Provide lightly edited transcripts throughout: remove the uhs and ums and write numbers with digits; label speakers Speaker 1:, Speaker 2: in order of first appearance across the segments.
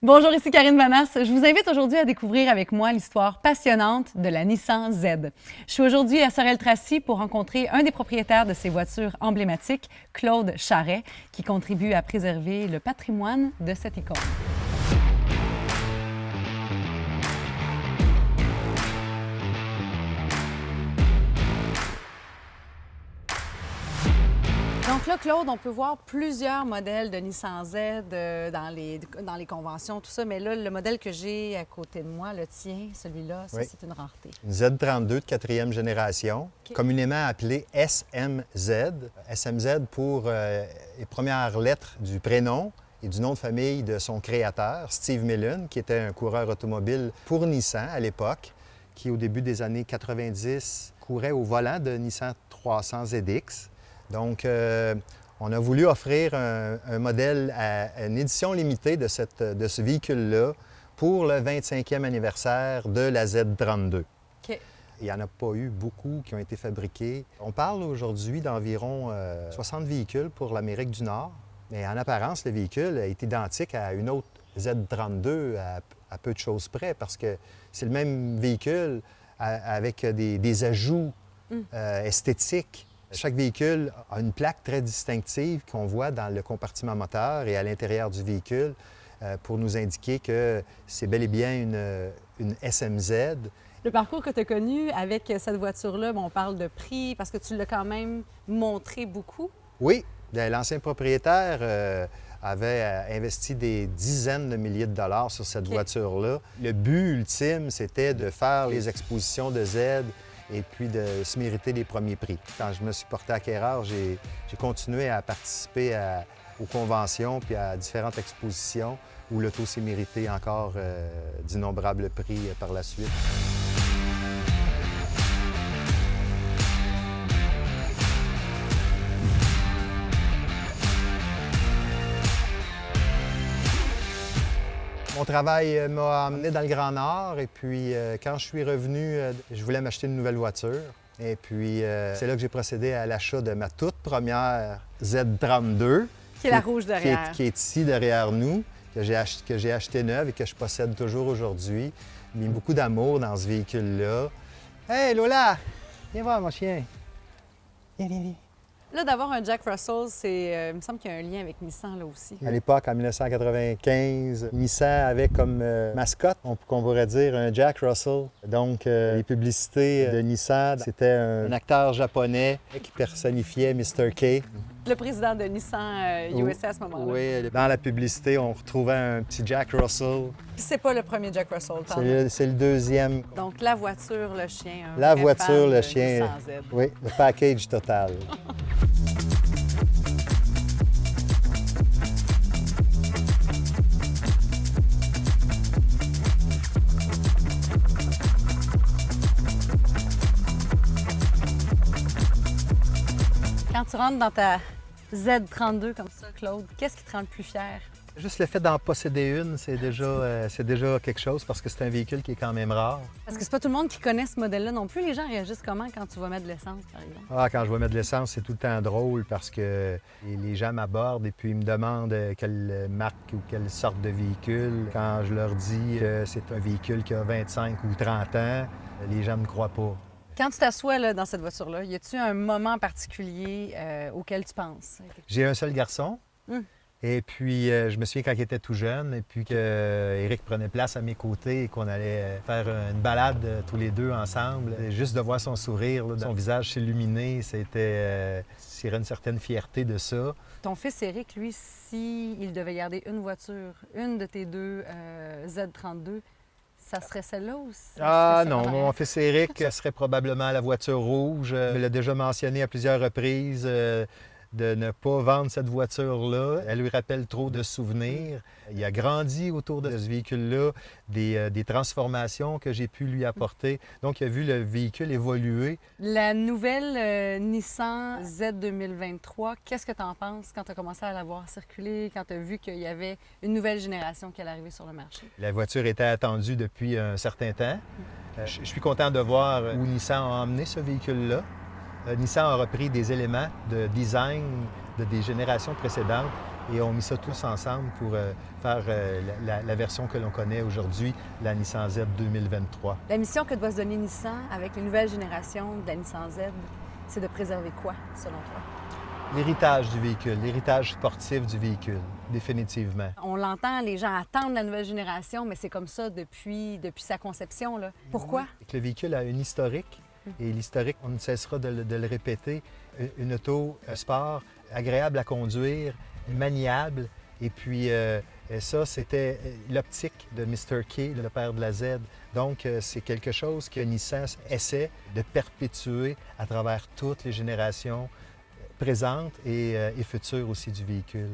Speaker 1: Bonjour, ici Karine Vanasse. Je vous invite aujourd'hui à découvrir avec moi l'histoire passionnante de la Nissan Z. Je suis aujourd'hui à Sorel-Tracy pour rencontrer un des propriétaires de ces voitures emblématiques, Claude Charret, qui contribue à préserver le patrimoine de cette icône. Donc là, Claude, on peut voir plusieurs modèles de Nissan Z dans les conventions, tout ça. Mais là, le modèle que j'ai à côté de moi, le tien, celui-là, ça,
Speaker 2: Oui.
Speaker 1: c'est une rareté.
Speaker 2: Une Z32 de quatrième génération,
Speaker 1: OK.
Speaker 2: communément appelée SMZ. SMZ pour les premières lettres du prénom et du nom de famille de son créateur, Steve Millen, qui était un coureur automobile pour Nissan à l'époque, qui au début des années 90 courait au volant de Nissan 300 ZX. Donc, on a voulu offrir un modèle à une édition limitée de ce véhicule-là pour le 25e anniversaire de la Z32.
Speaker 1: OK.
Speaker 2: Il n'y en a pas eu beaucoup qui ont été fabriqués. On parle aujourd'hui d'environ 60 véhicules pour l'Amérique du Nord, mais en apparence, le véhicule est identique à une autre Z32 à peu de choses près, parce que c'est le même véhicule avec des ajouts esthétiques. Chaque véhicule a une plaque très distinctive qu'on voit dans le compartiment moteur et à l'intérieur du véhicule pour nous indiquer que c'est bel et bien une SMZ.
Speaker 1: Le parcours que tu as connu avec cette voiture-là, bon, on parle de prix parce que tu l'as quand même montré beaucoup.
Speaker 2: Oui, l'ancien propriétaire avait investi des dizaines de milliers de dollars sur cette voiture-là. Le but ultime, c'était de faire les expositions de Z et puis de se mériter les premiers prix. Quand je me suis porté acquéreur, j'ai continué à participer aux conventions puis à différentes expositions où l'auto s'est mérité encore d'innombrables prix par la suite. Mon travail m'a emmené dans le Grand Nord et puis quand je suis revenu, je voulais m'acheter une nouvelle voiture. Et puis c'est là que j'ai procédé à l'achat de ma toute première Z32.
Speaker 1: Qui est la rouge derrière.
Speaker 2: Qui est ici derrière nous, que j'ai acheté neuve et que je possède toujours aujourd'hui. J'ai mis beaucoup d'amour dans ce véhicule-là. Hey Lola! Viens voir mon chien. Viens, viens, viens.
Speaker 1: Là, d'avoir un Jack Russell, il me semble qu'il y a un lien avec Nissan là aussi.
Speaker 2: À l'époque, en 1995, Nissan avait comme mascotte, qu'on pourrait dire, un Jack Russell. Donc, les publicités de Nissan, c'était un acteur japonais qui personnifiait Mr. K.
Speaker 1: Le président de Nissan USA à ce moment-là.
Speaker 2: Oui, dans la publicité, on retrouvait un petit Jack Russell.
Speaker 1: Puis c'est pas le premier Jack Russell,
Speaker 2: C'est le deuxième.
Speaker 1: Donc, la voiture, le chien.
Speaker 2: La voiture, le chien.
Speaker 1: Nissan Z.
Speaker 2: Oui, le package total.
Speaker 1: Quand tu rentres dans ta Z32 comme ça, Claude, qu'est-ce qui te rend le plus fier?
Speaker 2: Juste le fait d'en posséder une, c'est déjà quelque chose parce que c'est un véhicule qui est quand même rare.
Speaker 1: Parce que c'est pas tout le monde qui connaît ce modèle-là non plus. Les gens réagissent comment quand tu vas mettre de l'essence, par exemple?
Speaker 2: Ah, quand je vais mettre de l'essence, c'est tout le temps drôle parce que les gens m'abordent et puis ils me demandent quelle marque ou quelle sorte de véhicule. Quand je leur dis que c'est un véhicule qui a 25 ou 30 ans, les gens ne me croient pas.
Speaker 1: Quand tu t'assois là, dans cette voiture-là, y a-tu un moment particulier auquel tu penses?
Speaker 2: J'ai un seul garçon. Et puis, je me souviens quand il était tout jeune, et puis qu'Éric prenait place à mes côtés et qu'on allait faire une balade tous les deux ensemble. Et juste de voir son sourire, là, son visage s'illuminer, c'était une certaine fierté de ça.
Speaker 1: Ton fils Éric, lui, s'il devait garder une voiture, une de tes deux Z32, ça serait celle-là ou
Speaker 2: Ah non, mon fils Éric, ce serait probablement la voiture rouge. Il l'a déjà mentionné à plusieurs reprises. De ne pas vendre cette voiture-là. Elle lui rappelle trop de souvenirs. Il a grandi autour de ce véhicule-là, des transformations que j'ai pu lui apporter. Donc, il a vu le véhicule évoluer.
Speaker 1: La nouvelle Nissan Z 2023, qu'est-ce que tu en penses quand tu as commencé à la voir circuler, quand tu as vu qu'il y avait une nouvelle génération qui allait arriver sur le marché?
Speaker 2: La voiture était attendue depuis un certain temps. Je suis content de voir où Nissan a emmené ce véhicule-là. Nissan a repris des éléments de design des générations précédentes et on a mis ça tous ensemble pour faire la version que l'on connaît aujourd'hui, la Nissan Z 2023.
Speaker 1: La mission que doit se donner Nissan avec les nouvelles générations de la Nissan Z, c'est de préserver quoi, selon toi?
Speaker 2: L'héritage du véhicule, l'héritage sportif du véhicule, définitivement.
Speaker 1: On l'entend, les gens attendent la nouvelle génération, mais c'est comme ça depuis sa conception, là. Pourquoi?
Speaker 2: Le véhicule a un historique, et l'historique, on ne cessera de le répéter. Une auto sport, agréable à conduire, maniable, et puis ça, c'était l'optique de Mr. Key, le père de la Z. Donc, c'est quelque chose que Nissan essaie de perpétuer à travers toutes les générations présentes et futures aussi du véhicule.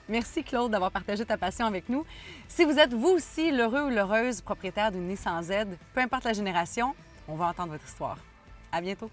Speaker 1: Merci Claude d'avoir partagé ta passion avec nous. Si vous êtes vous aussi l'heureux ou l'heureuse propriétaire d'une Nissan Z, peu importe la génération, on va entendre votre histoire. À bientôt.